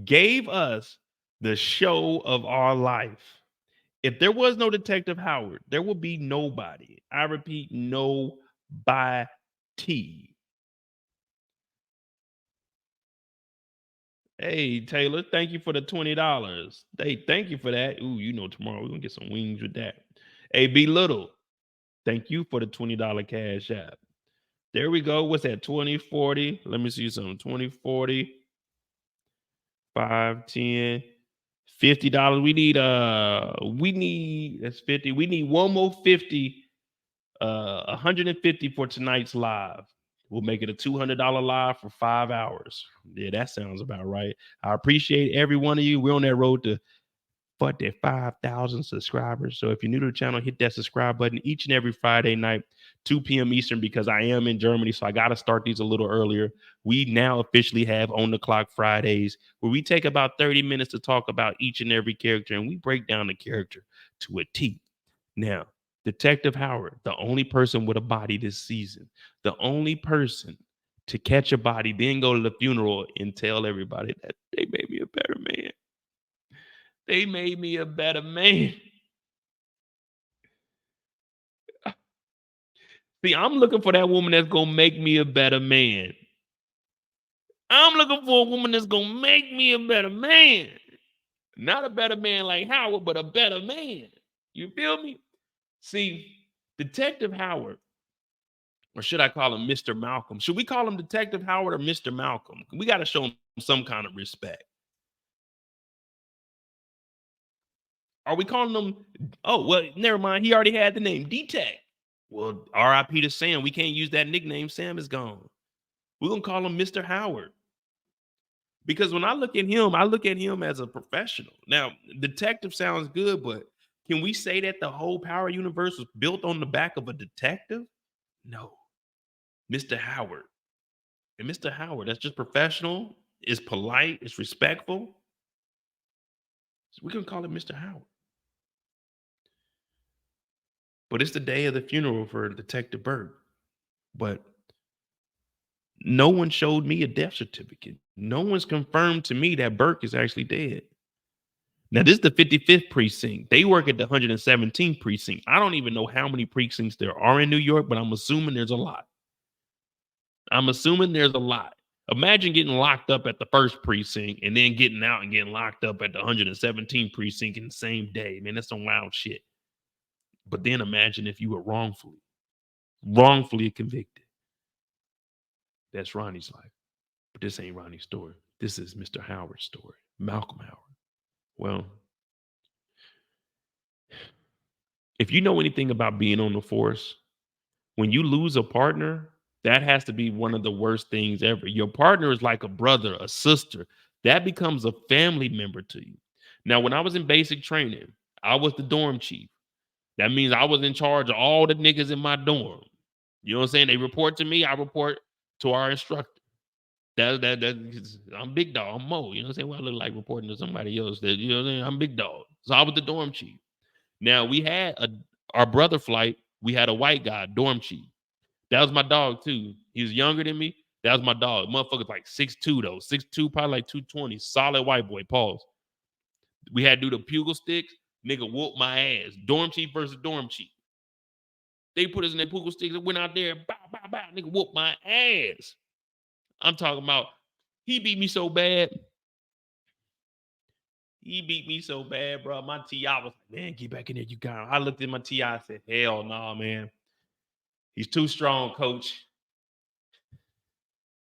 gave us the show of our life. If there was no Detective Howard, there would be nobody. I repeat, nobody. Hey, Taylor, thank you for the $20. Hey, thank you for that. Ooh, tomorrow we're gonna get some wings with that. Hey, B Little, thank you for the $20 cash app. There we go. What's that? 2040. Let me see something. 2040, 5, 10, $50. We need that's 50. We need one more 50, 150 for tonight's live. We'll make it a $200 live for 5 hours. Yeah, that sounds about right. I appreciate every one of you. We're on that road to but they're 5,000 subscribers. So if you're new to the channel, hit that subscribe button each and every Friday night, 2 p.m. Eastern, because I am in Germany. So I got to start these a little earlier. We now officially have On the Clock Fridays, where we take about 30 minutes to talk about each and every character, and we break down the character to a T. Now, Detective Howard, the only person with a body this season, the only person to catch a body, then go to the funeral and tell everybody that they made me a better man. They made me a better man. See, I'm looking for that woman that's gonna make me a better man. I'm looking for a woman that's gonna make me a better man. Not a better man like Howard, but a better man. You feel me? See, Detective Howard, or should I call him Mr. Malcolm? Should we call him Detective Howard or Mr. Malcolm? We got to show him some kind of respect. Are we calling him? Oh, well, never mind. He already had the name Detect. Well, RIP to Sam. We can't use that nickname. Sam is gone. We're going to call him Mr. Howard. Because when I look at him as a professional. Now, detective sounds good, but can we say that the whole Power universe was built on the back of a detective? No. Mr. Howard. And Mr. Howard, that's just professional, is polite, is respectful. So we can call it Mr. Howard. But it's the day of the funeral for Detective Burke. But no one showed me a death certificate. No one's confirmed to me that Burke is actually dead. Now, this is the 55th precinct. They work at the 117th precinct. I don't even know how many precincts there are in New York, but I'm assuming there's a lot. Imagine getting locked up at the first precinct and then getting out and getting locked up at the 117th precinct in the same day. Man, that's some wild shit. But then imagine if you were wrongfully convicted. That's Ronnie's life. But this ain't Ronnie's story. This is Mr. Howard's story, Malcolm Howard. Well, if you know anything about being on the force, when you lose a partner, that has to be one of the worst things ever. Your partner is like a brother, a sister. That becomes a family member to you. Now, when I was in basic training, I was the dorm chief. That means I was in charge of all the niggas in my dorm. You know what I'm saying? They report to me. I report to our instructor. I'm big dog. I'm Mo. You know what I'm saying? Well, I look like reporting to somebody else. You know what I'm saying? I'm big dog. So I was the dorm chief. Now we had our brother flight. We had a white guy, dorm chief. That was my dog too. He was younger than me. That was my dog. Motherfucker's like 6'2" though. 6'2", probably like 220. Solid white boy. Pause. We had to do the bugle sticks. Nigga whooped my ass. Dorm chief versus dorm chief. They put us in their bugle sticks and went out there. Bow, bow, bow. Nigga whooped my ass. I'm talking about he beat me so bad. He beat me so bad, bro. My TI was like, man, get back in there. You got him. I looked at my TI and said, hell no, nah, man. He's too strong, coach.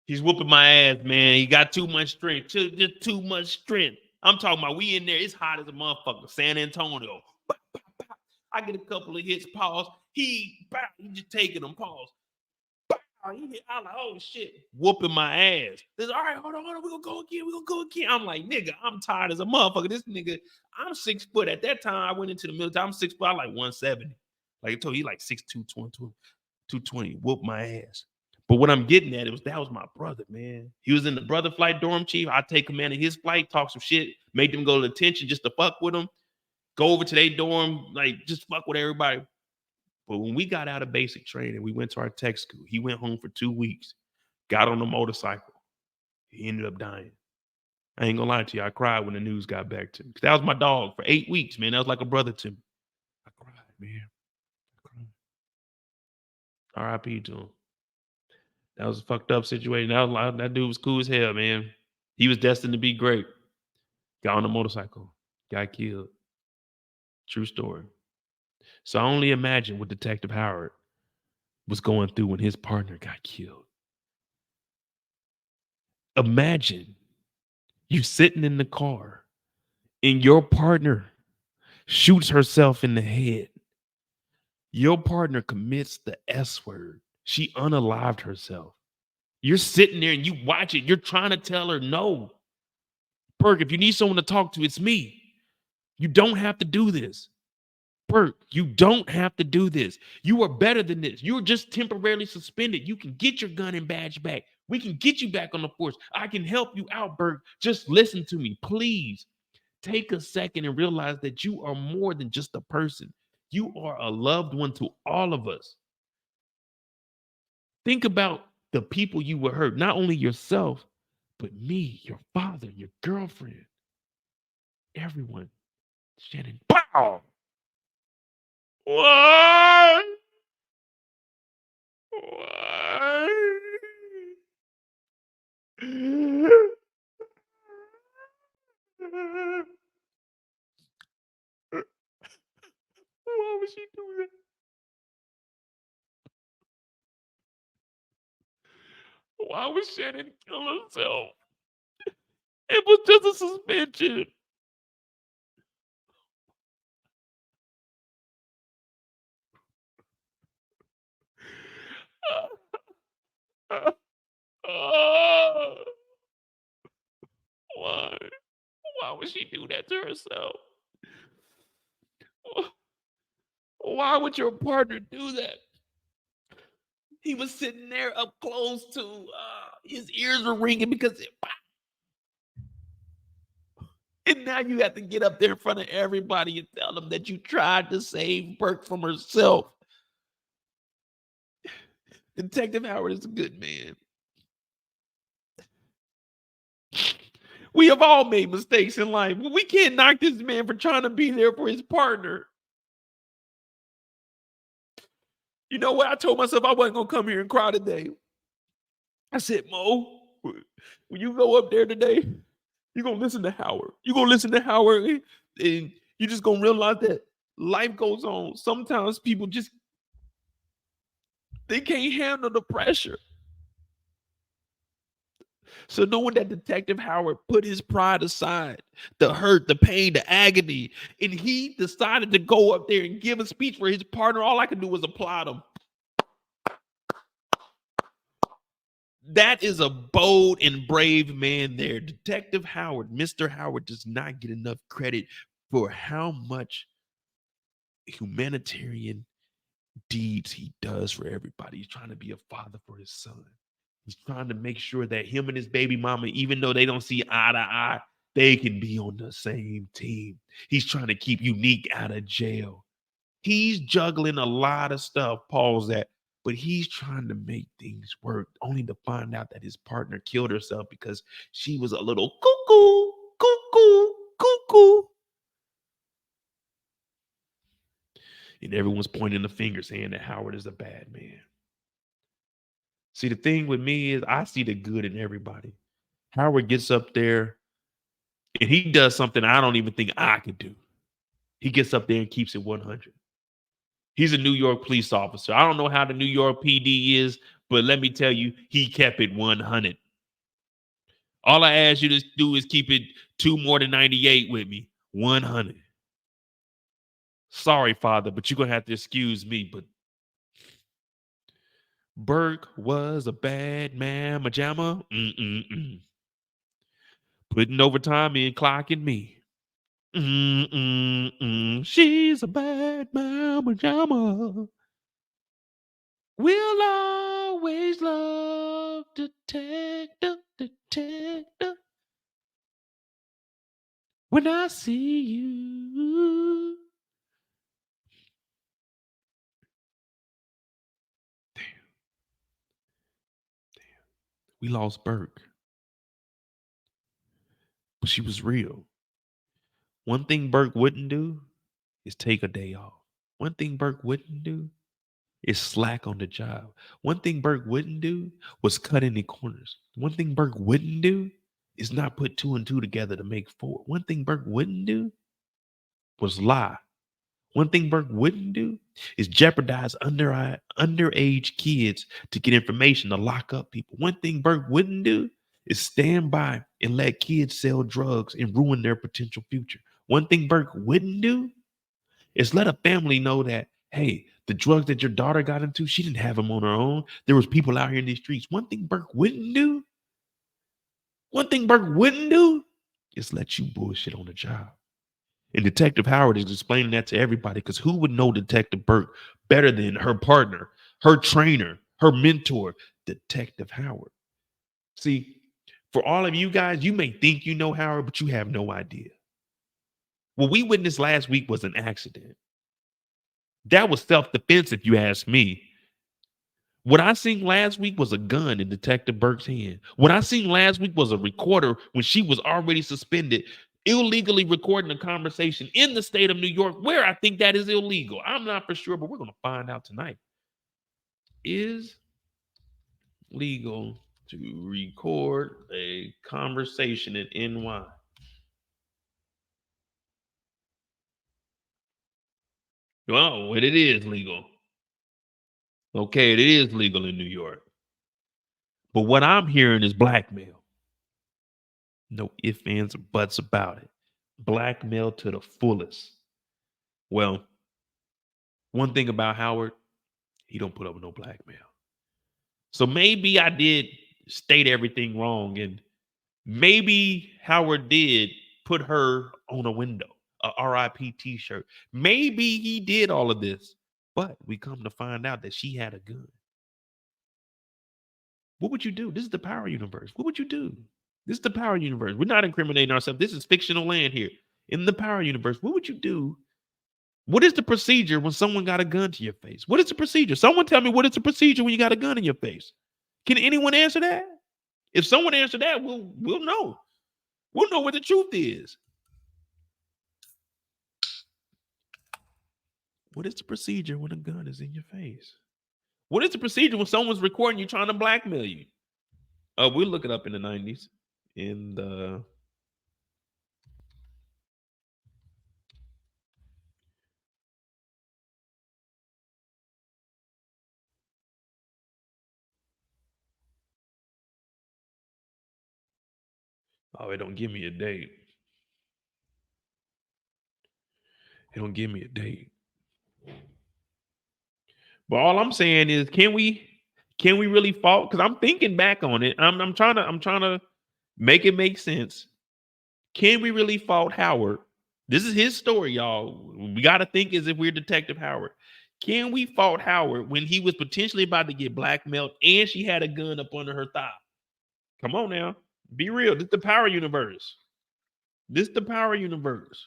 He's whooping my ass, man. He got too much strength. Just too much strength. I'm talking about we in there. It's hot as a motherfucker. San Antonio. I get a couple of hits, pause. He just taking them, pause. He hit, I'm like, oh shit, whooping my ass. All right, hold on, we're gonna go again. I'm like, nigga, I'm tired as a motherfucker. This nigga, I'm 6 foot. At that time, I went into the military. I'm 6 foot, I'm like 170. Like I told you, like 6'2", 220, whoop my ass. But what I'm getting at that was my brother, man. He was in the brother flight dorm chief. I take command of his flight, talk some shit, make them go to detention just to fuck with them. Go over to their dorm, like just fuck with everybody. But when we got out of basic training, we went to our tech school. He went home for 2 weeks, got on a motorcycle. He ended up dying. I ain't gonna lie to you. I cried when the news got back to me. 'Cause that was my dog for 8 weeks, man. That was like a brother to me. I cried, man. I cried. R.I.P. to him. That was a fucked up situation. That dude was cool as hell, man. He was destined to be great. Got on a motorcycle, got killed. True story. So I only imagine what Detective Howard was going through when his partner got killed. Imagine you sitting in the car and your partner shoots herself in the head. Your partner commits the S word. She unalived herself. You're sitting there and you watch it. You're trying to tell her no. Burke, if you need someone to talk to, it's me. You don't have to do this. Burke, you don't have to do this. You are better than this. You're just temporarily suspended. You can get your gun and badge back. We can get you back on the force. I can help you out, Burke. Just listen to me, please. Take a second and realize that you are more than just a person. You are a loved one to all of us. Think about the people you were hurt, not only yourself, but me, your father, your girlfriend, everyone. Shannon, pow! Why? Why? Why would she do that? Why would Shannon kill herself? It was just a suspension. Why? Why would she do that to herself? Why would your partner do that? He was sitting there up close to his ears were ringing because and now you have to get up there in front of everybody and tell them that you tried to save Burke from herself. Detective Howard is a good man. We have all made mistakes in life. We can't knock this man for trying to be there for his partner. You know what? I told myself I wasn't going to come here and cry today. I said, Mo, when you go up there today, you're going to listen to Howard. You're going to listen to Howard, and you're just going to realize that life goes on. Sometimes people just, they can't handle the pressure. So knowing that Detective Howard put his pride aside, the hurt, the pain, the agony, and he decided to go up there and give a speech for his partner, all I could do was applaud him. That is a bold and brave man there. Detective Howard, Mr. Howard, does not get enough credit for how much humanitarian deeds he does for everybody. He's trying to be a father for his son. He's trying to make sure that him and his baby mama, even though they don't see eye to eye, they can be on the same team. He's trying to keep Unique out of jail. He's juggling a lot of stuff, Paul's at, but he's trying to make things work, only to find out that his partner killed herself because she was a little cuckoo, cuckoo, cuckoo. And everyone's pointing the finger saying that Howard is a bad man. See, the thing with me is I see the good in everybody. Howard gets up there and he does something I don't even think I could do. He gets up there and keeps it 100. He's a New York police officer. I don't know how the New York PD is, but let me tell you, he kept it 100. All I ask you to do is keep it 2 more than 98 with me. 100. Sorry, Father, but you're going to have to excuse me, but Burke was a bad man, majama. Putting overtime in, clocking me. She's a bad man, majama. We'll always love detective. When I see you. Damn. We lost Burke. She was real. One thing Burke wouldn't do is take a day off. One thing Burke wouldn't do is slack on the job. One thing Burke wouldn't do was cut any corners. One thing Burke wouldn't do is not put two and two together to make four. One thing Burke wouldn't do was lie. One thing Burke wouldn't do is jeopardize underage kids to get information to lock up people. One thing Burke wouldn't do is stand by and let kids sell drugs and ruin their potential future. One thing Burke wouldn't do is let a family know that, hey, the drugs that your daughter got into, she didn't have them on her own. There was people out here in these streets. One thing Burke wouldn't do is let you bullshit on the job. And Detective Howard is explaining that to everybody because who would know Detective Burke better than her partner, her trainer, her mentor, Detective Howard? See, for all of you guys, you may think you know Howard, but you have no idea. What we witnessed last week was an accident. That was self-defense, if you ask me. What I seen last week was a gun in Detective Burke's hand. What I seen last week was a recorder when she was already suspended, illegally recording a conversation in the state of New York, where I think that is illegal. I'm not for sure, but we're going to find out tonight. Is legal to record a conversation in NY? Well, it is legal. Okay, it is legal in New York. But what I'm hearing is blackmail. No ifs, ands, or buts about it. Blackmail to the fullest. Well, one thing about Howard, he don't put up with no blackmail. So maybe I did state everything wrong, and maybe Howard did put her on a window, a RIP t-shirt. Maybe he did all of this, but we come to find out that she had a gun. What would you do? This is the power universe. What would you do? This is the power universe. We're not incriminating ourselves. This is fictional land here. In the power universe, what would you do? What is the procedure when someone got a gun to your face? What is the procedure? Someone tell me what is the procedure when you got a gun in your face? Can anyone answer that? If someone answer that, we'll know. We'll know what the truth is. What is the procedure when a gun is in your face? What is the procedure when someone's recording you trying to blackmail you? We'll look it up in the 90s. In the it don't give me a date. It don't give me a date. But all I'm saying is, can we really fault? Because I'm thinking back on it. I'm trying to make it make sense. Can we really fault Howard? This is his story, y'all. We got to think as if we're Detective Howard. Can we fault Howard when he was potentially about to get blackmailed and she had a gun up under her thigh? Come on now. Be real. This is the power universe. This is the power universe.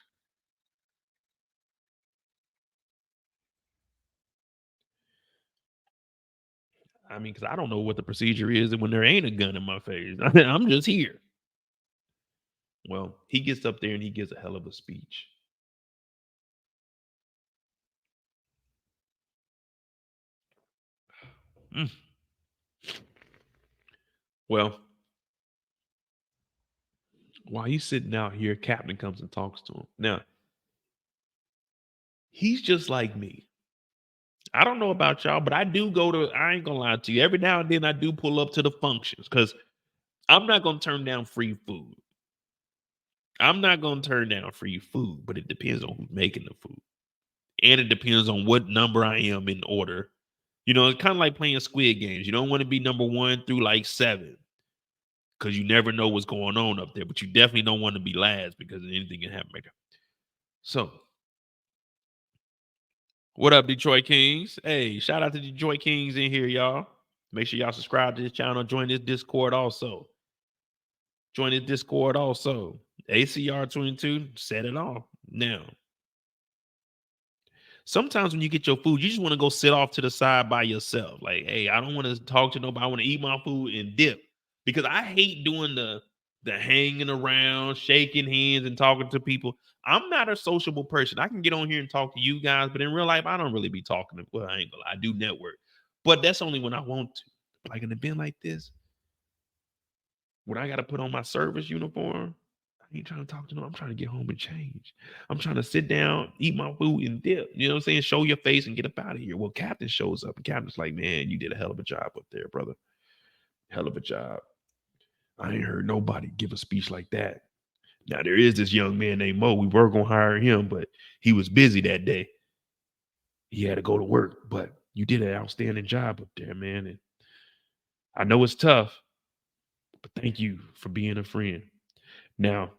I mean, because I don't know what the procedure is when there ain't a gun in my face. I'm just here. Well, he gets up there and he gives a hell of a speech. Mm. Well, while he's sitting out here, Captain comes and talks to him. Now, he's just like me. I don't know about y'all, but I do go to, I ain't gonna lie to you. Every now and then I do pull up to the functions because I'm not gonna turn down free food. I'm not gonna turn down free food, but it depends on who's making the food. And it depends on what number I am in order. You know, it's kind of like playing Squid Games. You don't want to be number 1 through like 7 because you never know what's going on up there. But you definitely don't want to be last because anything can happen right there. So, what up, Detroit Kings? Hey, shout out to Detroit Kings in here, y'all. Make sure y'all subscribe to this channel. Join this Discord also. ACR 22, set it off. Now, sometimes when you get your food, you just want to go sit off to the side by yourself. Like, hey, I don't want to talk to nobody. I want to eat my food and dip because I hate doing the the hanging around, shaking hands, and talking to people. I'm not a sociable person. I can get on here and talk to you guys, but in real life, I don't really be talking to. Well, I ain't gonna lie, I do network, but that's only when I want to. Like an event like this, when I got to put on my service uniform, I ain't trying to talk to them. I'm trying to get home and change. I'm trying to sit down, eat my food, and dip. You know what I'm saying? Show your face and get up out of here. Well, Captain shows up, and Captain's like, man, you did a hell of a job up there, brother. Hell of a job. I ain't heard nobody give a speech like that. Now, there is this young man named Mo. We were going to hire him, but he was busy that day. He had to go to work, but you did an outstanding job up there, man. And I know it's tough, but thank you for being a friend. Now,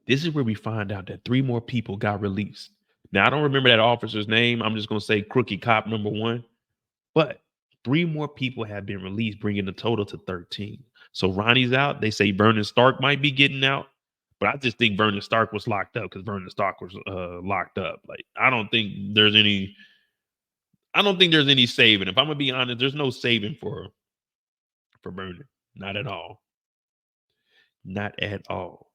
this is where we find out that 3 more people got released. Now, I don't remember that officer's name. I'm just going to say Crookie Cop number 1. But 3 more people have been released, bringing the total to 13. So Ronnie's out. They say Vernon Stark might be getting out. But I just think Vernon Stark was locked up because Vernon Stark was locked up. Like, I don't think there's any saving. If I'm going to be honest, there's no saving for Vernon. Not at all. Not at all.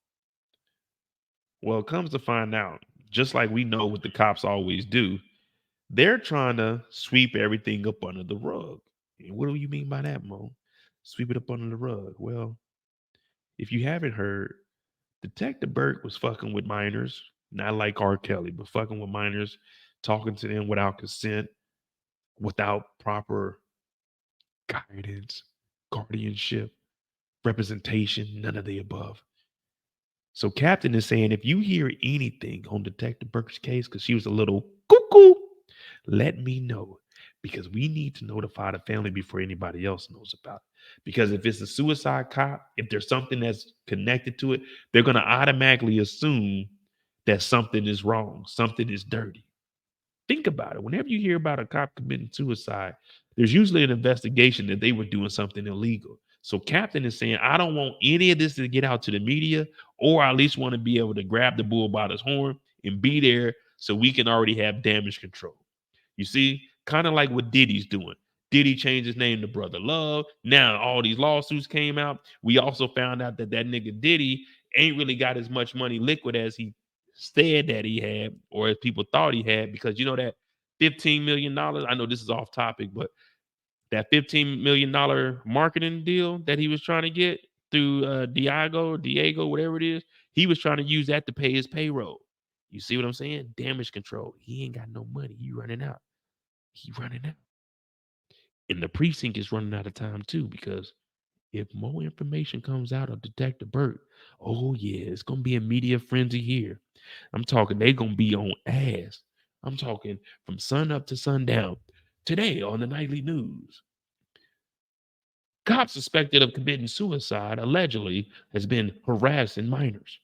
Well, it comes to find out, just like we know what the cops always do, they're trying to sweep everything up under the rug. And what do you mean by that, Mo? Sweep it up under the rug. Well, if you haven't heard, Detective Burke was fucking with minors, not like R. Kelly, but fucking with minors, talking to them without consent, without proper guidance, guardianship, representation, none of the above. So Captain is saying, if you hear anything on Detective Burke's case, because she was a little cuckoo, let me know, because we need to notify the family before anybody else knows about it. Because if it's a suicide cop, if there's something that's connected to it, they're going to automatically assume that something is wrong, something is dirty. Think about it. Whenever you hear about a cop committing suicide, there's usually an investigation that they were doing something illegal. So Captain is saying, I don't want any of this to get out to the media, or I at least want to be able to grab the bull by his horn and be there so we can already have damage control. You see, kind of like what Diddy's doing. Diddy changed his name to Brother Love. Now all these lawsuits came out. We also found out that nigga Diddy ain't really got as much money liquid as he said that he had, or as people thought he had, because you know that $15 million. I know this is off topic, but that $15 million marketing deal that he was trying to get through Diego, whatever it is, he was trying to use that to pay his payroll. You see what I'm saying? Damage control. He ain't got no money. He running out. And the precinct is running out of time too, because if more information comes out of Detective Burke, oh yeah, it's gonna be a media frenzy here. I'm talking they gonna be on ass. I'm talking from sun up to sundown. Today on the nightly news, cop suspected of committing suicide allegedly has been harassing minors.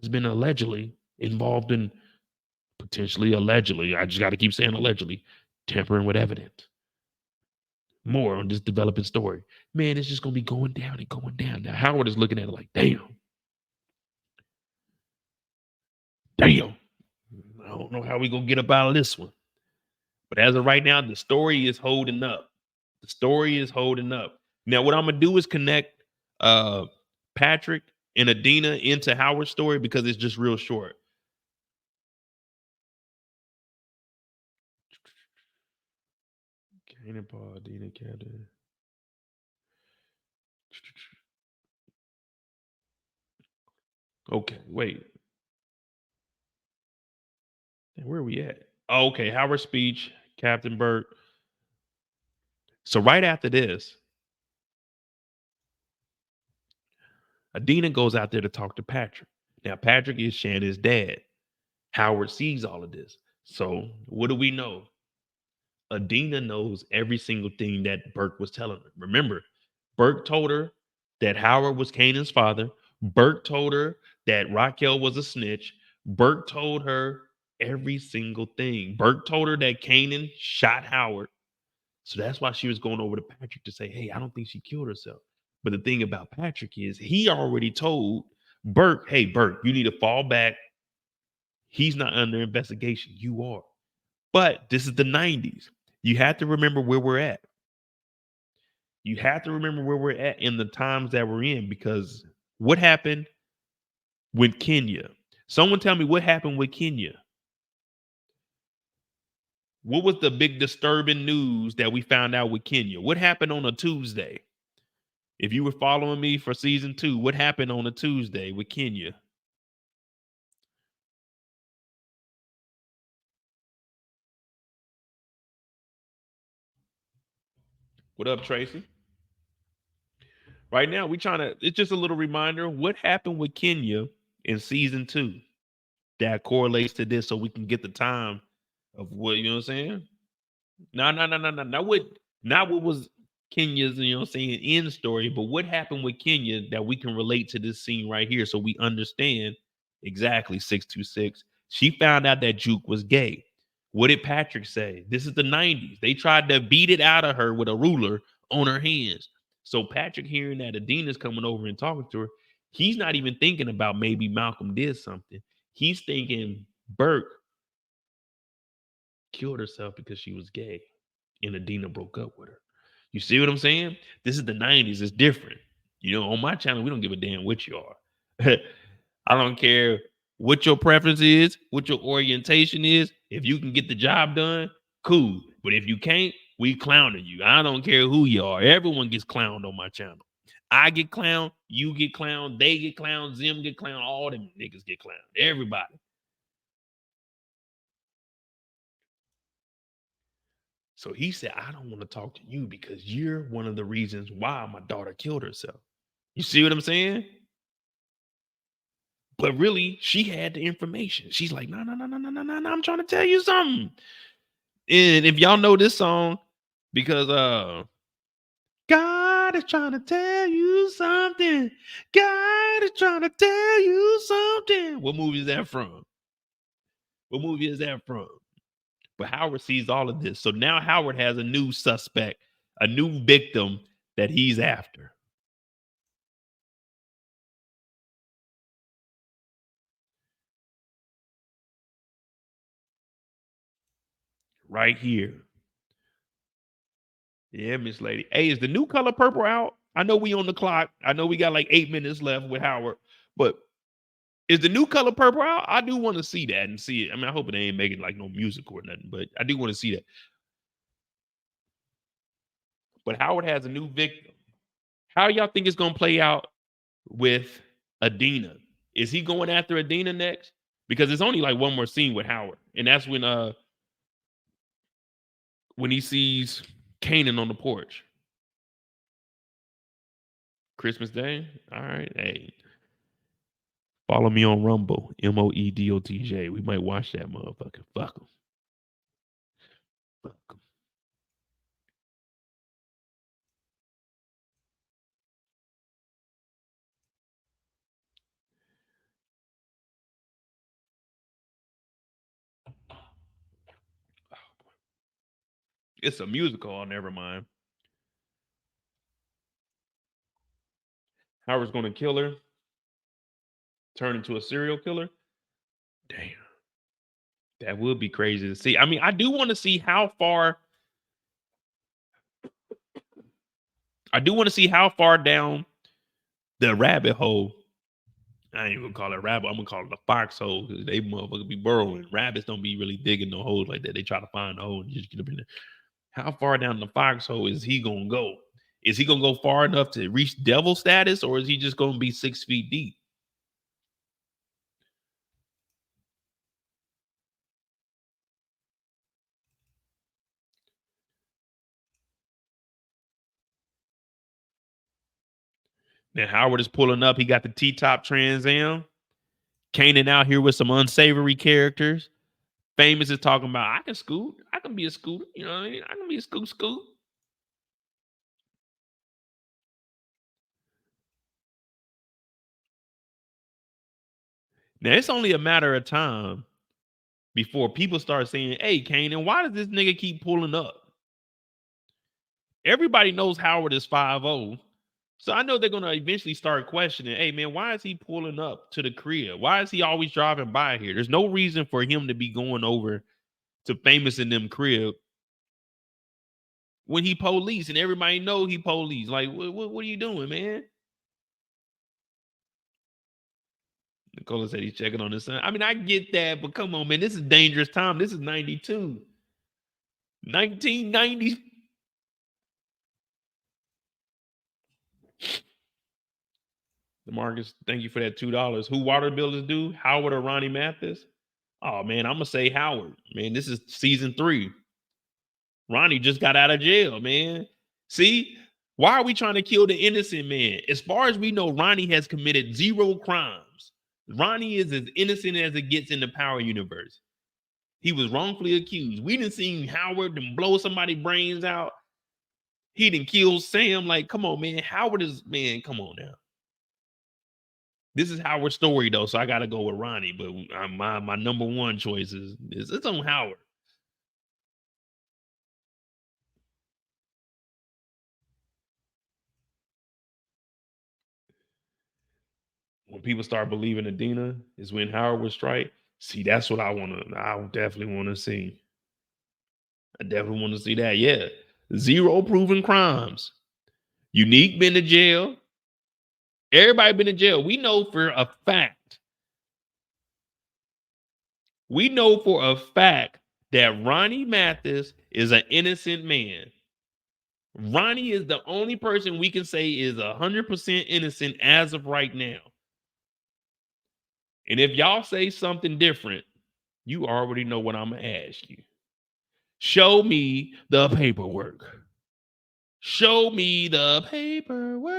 Has been allegedly involved in potentially allegedly. I just got to keep saying allegedly tampering with evidence. More on this developing story. Man, it's just gonna be going down and going down. Now Howard is looking at it like, damn. I don't know how we gonna get up out of this one. But as of right now, the story is holding up. The story is holding up. Now, what I'm gonna do is connect Patrick and Adina into Howard's story because it's just real short. Kanan, Paul, Adina, Captain. Okay, wait. Where are we at? Oh, okay, Howard's speech, Captain Burke. So right after this, Adina goes out there to talk to Patrick. Now, Patrick is Shannon's dad. Howard sees all of this. So what do we know? Adina knows every single thing that Burke was telling her. Remember, Burke told her that Howard was Kanan's father. Burke told her that Raquel was a snitch. Burke told her every single thing. Burke told her that Kanan shot Howard. So that's why she was going over to Patrick to say, hey, I don't think she killed herself. But the thing about Patrick is he already told Burke, hey, Burke, you need to fall back. He's not under investigation. You are. But this is the 90s. You have to remember where we're at. You have to remember where we're at in the times that we're in, because what happened with Kenya? Someone tell me what happened with Kenya. What was the big disturbing news that we found out with Kenya? What happened on a Tuesday? If you were following me for season 2, what happened on a Tuesday with Kenya? What up, Tracy? Right now, it's just a little reminder. What happened with Kenya in season 2 that correlates to this, so we can get the time of what, you know what I'm saying? No, no, no, no, no. Not what was Kenya's, you know what I'm saying, end story, but what happened with Kenya that we can relate to this scene right here, so we understand exactly 626. She found out that Juke was gay. What did Patrick say? This is the 90s. They tried to beat it out of her with a ruler on her hands. So Patrick, hearing that Adina's coming over and talking to her, he's not even thinking about maybe Malcolm did something. He's thinking Burke killed herself because she was gay and Adina broke up with her. You see what I'm saying? This is the 90s. It's different. You know, on my channel, we don't give a damn what you are. I don't care what your preference is, what your orientation is. If you can get the job done, cool. But if you can't, we clowning you. I don't care who you are. Everyone gets clowned on my channel. I get clowned, you get clowned, they get clowned, Zim get clowned, all them niggas get clowned. Everybody. So he said, I don't want to talk to you because you're one of the reasons why my daughter killed herself. You see what I'm saying? But really, she had the information. She's like, no, no, no, no, no, no, no, no. I'm trying to tell you something. And if y'all know this song, because God is trying to tell you something. God is trying to tell you something. What movie is that from? What movie is that from? But Howard sees all of this. So now Howard has a new suspect, a new victim that he's after. Right here. Yeah, Miss Lady. Hey, is the new color purple out? I know we on the clock. I know we got like 8 minutes left with Howard, but is the new color purple out? I do want to see that and see it. I mean, I hope it ain't making like no music or nothing, but I do want to see that. But Howard has a new victim. How y'all think it's gonna play out with Adina? Is he going after Adina next? Because it's only like one more scene with Howard, and that's when he sees Kanan on the porch. Christmas Day. All right. Hey, follow me on Rumble, MOEDOTJ. We might watch that motherfucker. Fuck him. Fuck him. It's a musical. Oh, never mind. Howard's gonna kill her, turn into a serial killer. Damn, that would be crazy to see. I mean, I do want to see how far. I do want to see how far down the rabbit hole. I ain't gonna call it rabbit. I'm gonna call it a foxhole because they motherfuckers be burrowing. Rabbits don't be really digging no holes like that. They try to find a hole and just get up in there. How far down the foxhole is he gonna go? Is he gonna go far enough to reach devil status, or is he just gonna be 6 feet deep? Now Howard is pulling up. He got the T-top Trans Am. Kanan out here with some unsavory characters. Famous is talking about, I can scoot. I can be a scooter. You know what I mean? I can be a scoot. Now it's only a matter of time before people start saying, hey, Kanan, why does this nigga keep pulling up? Everybody knows Howard is 5'0". So I know they're gonna eventually start questioning, hey man, why is he pulling up to the crib? Why is he always driving by here? There's no reason for him to be going over to Famous in them crib when he police and everybody know he police. Like, what are you doing, man? Nicola said he's checking on his son. I mean, I get that, but come on, man. This is dangerous time. This is 92. 1990. Marcus, thank you for that $2. Who water bill is due? Howard or Ronnie Mathis? Oh, man, I'm going to say Howard. Man, this is season 3. Ronnie just got out of jail, man. See? Why are we trying to kill the innocent man? As far as we know, Ronnie has committed 0 crimes. Ronnie is as innocent as it gets in the Power universe. He was wrongfully accused. We didn't see Howard and blow somebody's brains out. He didn't kill Sam. Like, come on, man. Howard is, man, come on now. This is Howard's story, though, so I got to go with Ronnie. But my number one choice is it's on Howard. When people start believing Adina is when Howard was strike. See, that's what I definitely want to see. I definitely want to see that. Yeah. 0 proven crimes. Unique been to jail. Everybody been in jail. We know for a fact. We know for a fact that Ronnie Mathis is an innocent man. Ronnie is the only person we can say is 100% innocent as of right now. And if y'all say something different, you already know what I'm going to ask you. Show me the paperwork. Show me the paperwork.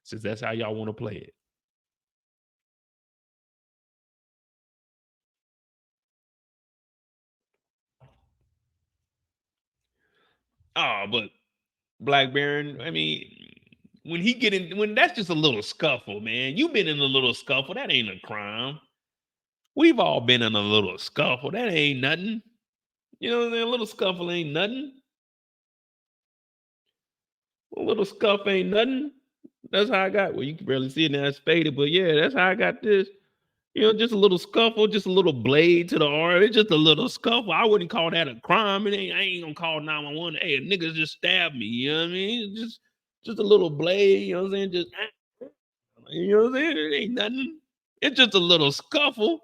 Since that's how y'all want to play it. Oh, but Black Baron, I mean, when that's just a little scuffle, man. You've been in a little scuffle. That ain't a crime. We've all been in a little scuffle. That ain't nothing. You know what I'm saying? A little scuffle ain't nothing. A little scuff ain't nothing. That's how I got. Well, you can barely see it now. It's faded, but yeah, that's how I got this. You know, just a little scuffle, just a little blade to the arm. It's just a little scuffle. I wouldn't call that a crime. I ain't gonna call 911. Hey, a nigga just stabbed me. You know what I mean? Just a little blade. You know what I'm saying? Just you know what I'm saying? It ain't nothing. It's just a little scuffle.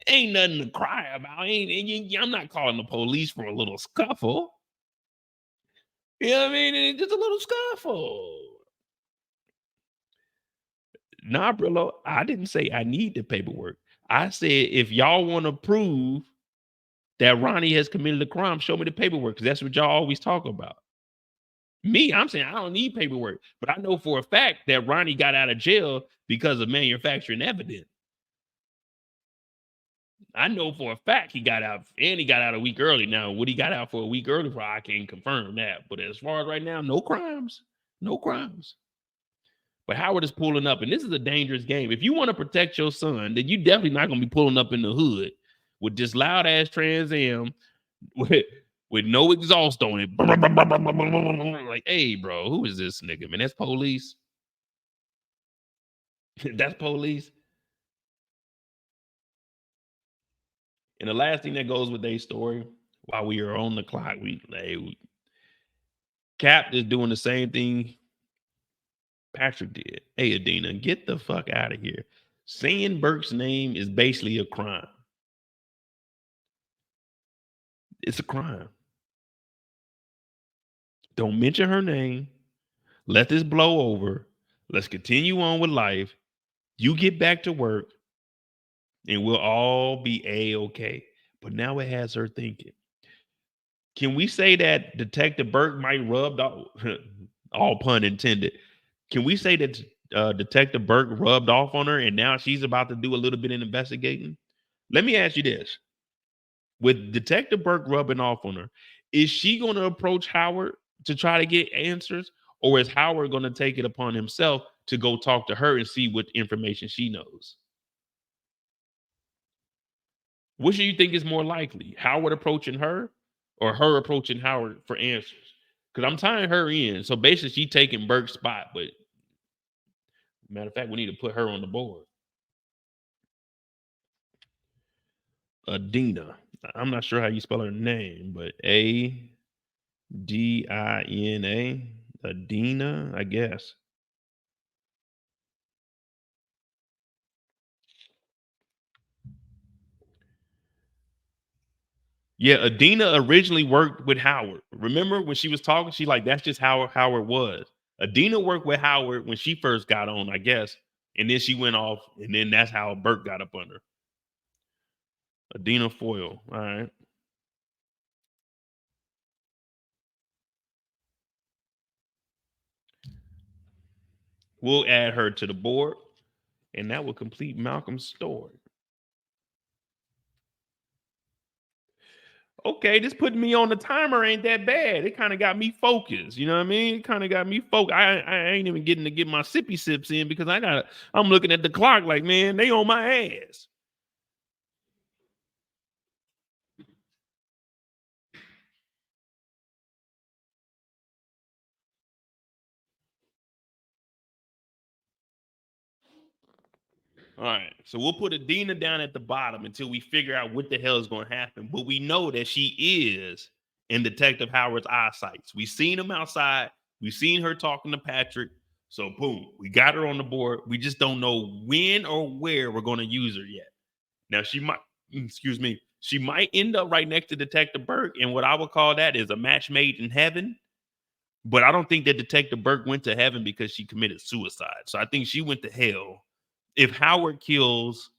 Ain't nothing to cry about. I'm not calling the police for a little scuffle. You know what I mean? It's just a little scuffle. Nah, Brillo, I didn't say I need the paperwork. I said if y'all want to prove that Ronnie has committed a crime, show me the paperwork, because that's what y'all always talk about. Me, I'm saying I don't need paperwork, but I know for a fact that Ronnie got out of jail because of manufacturing evidence. I know for a fact he got out, and he got out a week early. Now, what he got out for a week early for, I can't confirm that. But as far as right now, no crimes. No crimes. But Howard is pulling up, and this is a dangerous game. If you want to protect your son, then you definitely not going to be pulling up in the hood with this loud ass Trans Am with no exhaust on it. Like, hey, bro, who is this nigga, man? That's police. That's police. And the last thing that goes with their story, while we are on the clock, Cap is doing the same thing Patrick did. Hey, Adina, get the fuck out of here. Saying Burke's name is basically a crime. It's a crime. Don't mention her name. Let this blow over. Let's continue on with life. You get back to work, and we'll all be A-okay. But now it has her thinking. Can we say that Detective Burke might rubbed off, all pun intended, can we say that Detective Burke rubbed off on her and now she's about to do a little bit of investigating? Let me ask you this. With Detective Burke rubbing off on her, is she going to approach Howard to try to get answers? Or is Howard going to take it upon himself to go talk to her and see what information she knows? Which do you think is more likely? Howard approaching her or her approaching Howard for answers? Because I'm tying her in. So basically, she taking Burke's spot. But matter of fact, we need to put her on the board. Adina. I'm not sure how you spell her name, but Adina, Adina, I guess. Yeah, Adina originally worked with Howard. Remember when she was talking? She like that's just how Howard was. Adina worked with Howard when she first got on, I guess, and then she went off, and then that's how Burke got up under Adina Foyle. All right, we'll add her to the board, and that will complete Malcolm's story. Okay, this putting me on the timer ain't that bad. It kind of got me focused. You know what I mean? It kind of got me focused. I ain't even getting to get my sippy sips in because I'm looking at the clock like, man, they on my ass. All right. So we'll put Adina down at the bottom until we figure out what the hell is going to happen. But we know that she is in Detective Howard's eyesight. We've seen him outside. We've seen her talking to Patrick. So boom, we got her on the board. We just don't know when or where we're going to use her yet. Now she might, excuse me, she might end up right next to Detective Burke, and what I would call that is a match made in heaven. But I don't think that Detective Burke went to heaven because she committed suicide. So I think she went to hell. If Howard kills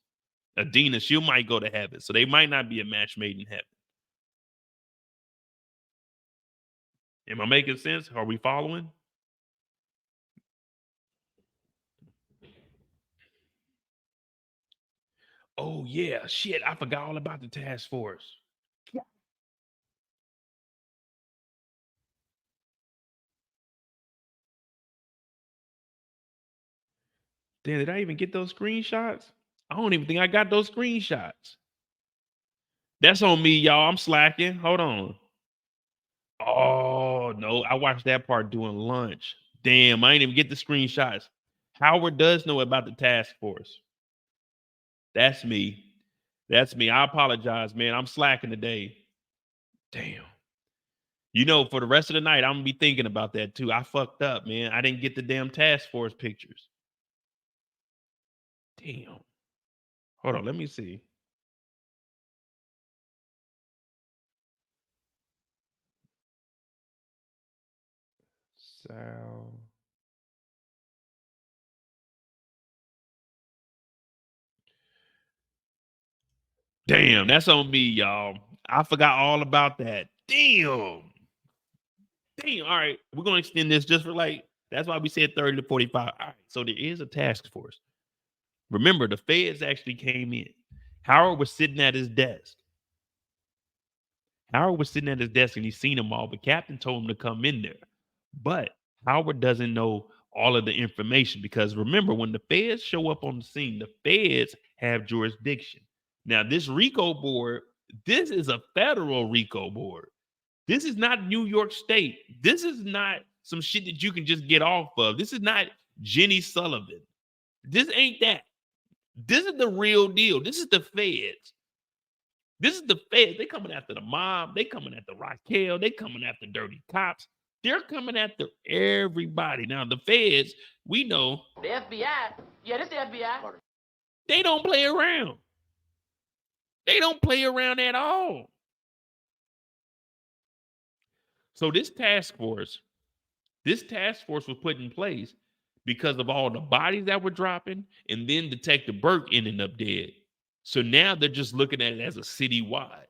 Adina, she might go to heaven. So they might not be a match made in heaven. Am I making sense? Are we following? Oh yeah, shit! I forgot all about the task force. Damn, did I even get those screenshots? I don't even think I got those screenshots. That's on me, y'all. I'm slacking. Hold on. Oh no, I watched that part during lunch. Damn, I didn't even get the screenshots. Howard does know about the task force. That's me. That's me. I apologize, man. I'm slacking today. Damn. You know, for the rest of the night, I'm gonna be thinking about that too. I fucked up, man. I didn't get the damn task force pictures. Damn. Hold on, let me see. So damn, that's on me, y'all. I forgot all about that. Damn. Damn. All right. We're gonna extend this just for like that's why we said 30 to 45. All right. So there is a task force. Remember, the feds actually came in. Howard was sitting at his desk. Howard was sitting at his desk and he's seen them all, but Captain told him to come in there. But Howard doesn't know all of the information because remember, when the feds show up on the scene, the feds have jurisdiction. Now, this RICO board, this is a federal RICO board. This is not New York State. This is not some shit that you can just get off of. This is not Jenny Sullivan. This ain't that. This is the real deal. This is the feds. This is the feds. They coming after the mob. They coming after Raquel. They coming after dirty cops. They're coming after everybody. Now the feds, we know the FBI. Yeah, this the FBI. they don't play around. They don't play around at all. So this task force was put in place because of all the bodies that were dropping, and then Detective Burke ended up dead. So now they're just looking at it as a citywide.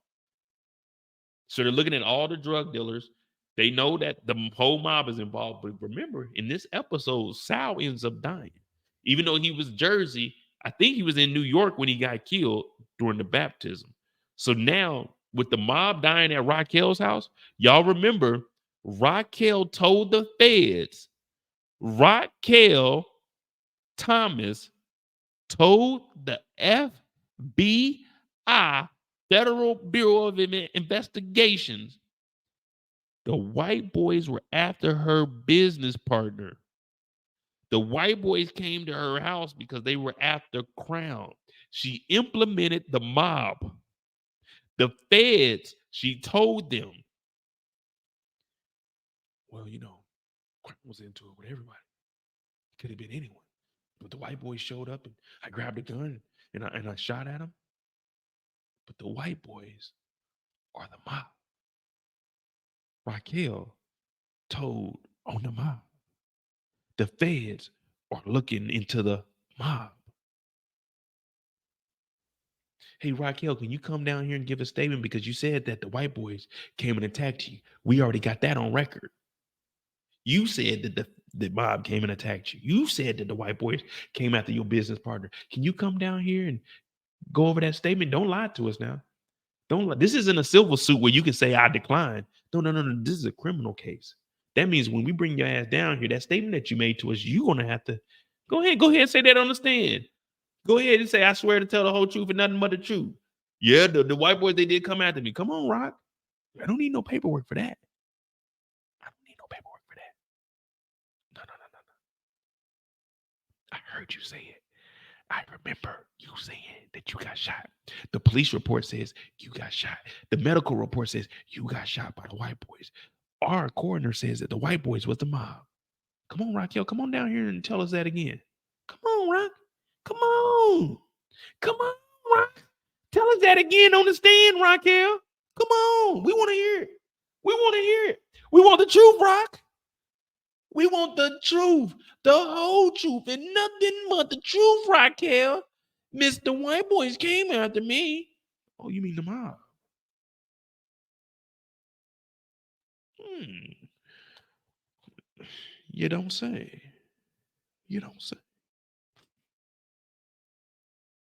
So they're looking at all the drug dealers. They know that the whole mob is involved. But remember, in this episode, Sal ends up dying. Even though he was Jersey, I think he was in New York when he got killed during the baptism. So now, with the mob dying at Raquel's house, y'all remember Raquel told the feds, Raquel Thomas told the FBI, Federal Bureau of Investigations, the white boys were after her business partner. The white boys came to her house because they were after Crown. She implemented the mob. The feds, she told them, well, Crime was into it with everybody. It could have been anyone. But the white boys showed up and I grabbed a gun and I shot at them. But the white boys are the mob. Raquel told on the mob. The feds are looking into the mob. Hey, Raquel, can you come down here and give a statement? Because you said that the white boys came and attacked you. We already got that on record. You said that the mob came and attacked you. You said that the white boys came after your business partner. Can you come down here and go over that statement? Don't lie to us now. Don't lie. This isn't a civil suit where you can say I decline. No. This is a criminal case. That means when we bring your ass down here, that statement that you made to us, you're gonna have to go ahead and say that on the stand. Go ahead and say, I swear to tell the whole truth and nothing but the truth. Yeah, the white boys, they did come after me. Come on, Rock. I don't need no paperwork for that. I don't need no paperwork for that. No. I heard you say it. I remember you saying that you got shot. The police report says you got shot. The medical report says you got shot by the white boys. Our coroner says that the white boys was the mob. Come on, Raquel. Come on down here and tell us that again. Come on, Rock. Come on. Come on, Rock. Tell us that again on the stand, Raquel. Come on. We want to hear it. We want to hear it. We want the truth, Rock. We want the truth. The whole truth and nothing but the truth, Raquel. Mr. White Boys came after me. Oh, you mean the mob? You don't say. You don't say.